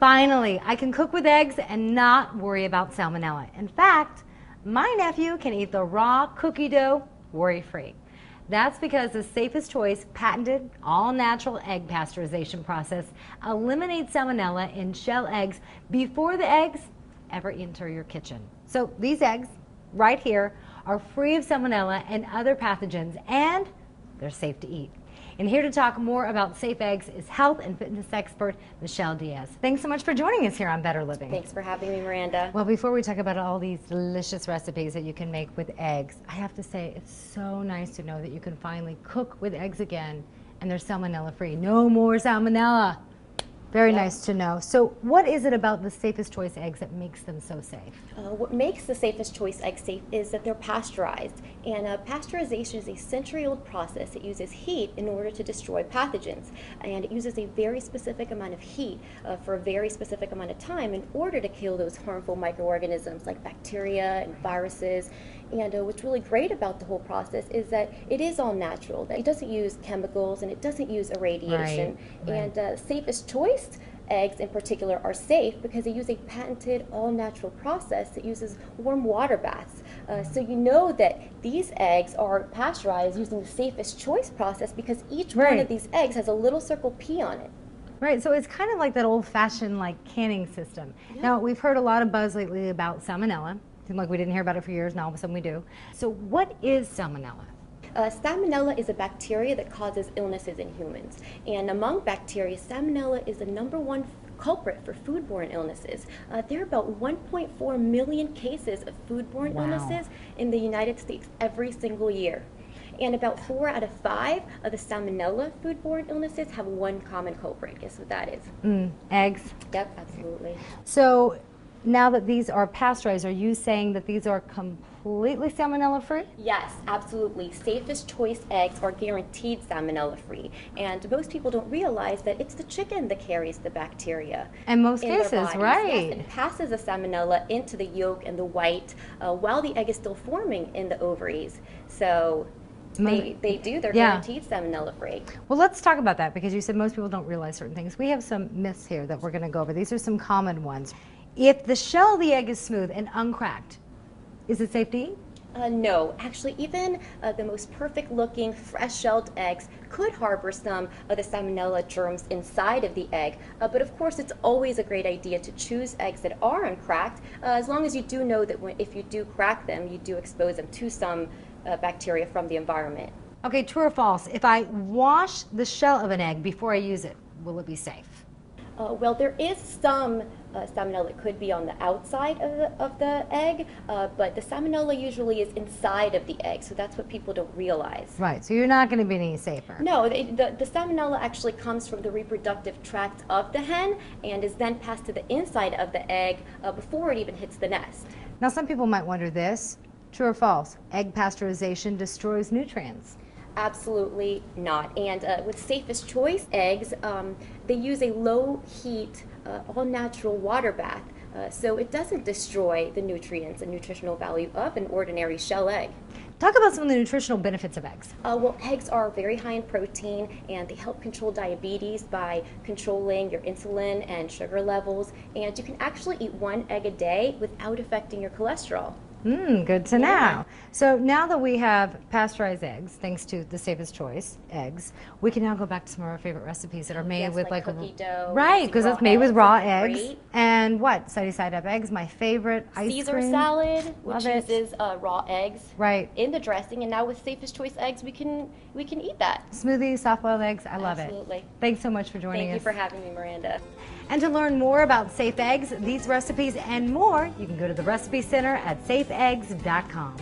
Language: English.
Finally, I can cook with eggs and not worry about salmonella. In fact, my nephew can eat the raw cookie dough worry-free. That's because the Safest Choice patented all-natural egg pasteurization process eliminates salmonella in shell eggs before the eggs ever enter your kitchen. So these eggs right here are free of salmonella and other pathogens, and they're safe to eat. And here to talk more about safe eggs is health and fitness expert Michelle Diaz. Thanks so much for joining us here on Better Living. Thanks for having me, Miranda. Well, before we talk about all these delicious recipes that you can make with eggs, I have to say it's so nice to know that you can finally cook with eggs again and they're salmonella free. No more salmonella. Very nice to know. So what is it about the Safest Choice eggs that makes them so safe? What makes the Safest Choice eggs safe is that they're pasteurized. And pasteurization is a century-old process that uses heat in order to destroy pathogens. And it uses a very specific amount of heat for a very specific amount of time in order to kill those harmful microorganisms like bacteria and viruses. And what's really great about the whole process is that it is all natural. It doesn't use chemicals and it doesn't use irradiation. Right. And Safest Choice eggs in particular are safe because they use a patented all-natural process that uses warm water baths. So you know that these eggs are pasteurized using the Safest Choice process because each one of these eggs has a little circle P on it. Right, so it's kind of like that old-fashioned canning system. Yeah. Now, we've heard a lot of buzz lately about salmonella. Seemed like we didn't hear about it for years, now all of a sudden we do. So what is salmonella? Salmonella is a bacteria that causes illnesses in humans. And among bacteria, salmonella is the #1 culprit for foodborne illnesses. There are about 1.4 million cases of foodborne illnesses in the United States every single year. And about 4 out of 5 of the salmonella foodborne illnesses have one common culprit. Guess what that is? Eggs? Yep, absolutely. So now that these are pasteurized, are you saying that these are completely salmonella free? Yes, absolutely. Safest Choice eggs are guaranteed salmonella free. And most people don't realize that it's the chicken that carries the bacteria. In most cases, right. Yes, it passes the salmonella into the yolk and the white while the egg is still forming in the ovaries. So they're guaranteed salmonella free. Well, let's talk about that because you said most people don't realize certain things. We have some myths here that we're going to go over. These are some common ones. If the shell of the egg is smooth and uncracked, is it safe to eat? No, actually even the most perfect looking fresh shelled eggs could harbor some of the salmonella germs inside of the egg. But of course it's always a great idea to choose eggs that are uncracked as long as you do know that if you do crack them, you do expose them to some bacteria from the environment. Okay, true or false? If I wash the shell of an egg before I use it, will it be safe? Well, there is some salmonella that could be on the outside of the egg, but the salmonella usually is inside of the egg, so that's what people don't realize. Right, so you're not going to be any safer. No, the salmonella actually comes from the reproductive tract of the hen and is then passed to the inside of the egg before it even hits the nest. Now, some people might wonder this, true or false? Egg pasteurization destroys nutrients. Absolutely not. And with Safest Choice eggs, they use a low heat, all natural water bath. So it doesn't destroy the nutrients and nutritional value of an ordinary shell egg. Talk about some of the nutritional benefits of eggs. Well, eggs are very high in protein and they help control diabetes by controlling your insulin and sugar levels. And you can actually eat 1 egg a day without affecting your cholesterol. Good to know. So now that we have pasteurized eggs, thanks to the Safest Choice eggs, we can now go back to some of our favorite recipes that are made with like cookie dough. Right, because it's made with raw eggs. Great. And what? Sunny side up eggs, my favorite. Ice Caesar cream. salad, which uses raw eggs in the dressing, and now with Safest Choice eggs, we can eat that. Smoothies, soft-boiled eggs, I love it. Absolutely. Thanks so much for joining us. Thank you for having me, Miranda. And to learn more about safe eggs, these recipes, and more, you can go to the Recipe Center at safeeggs.com.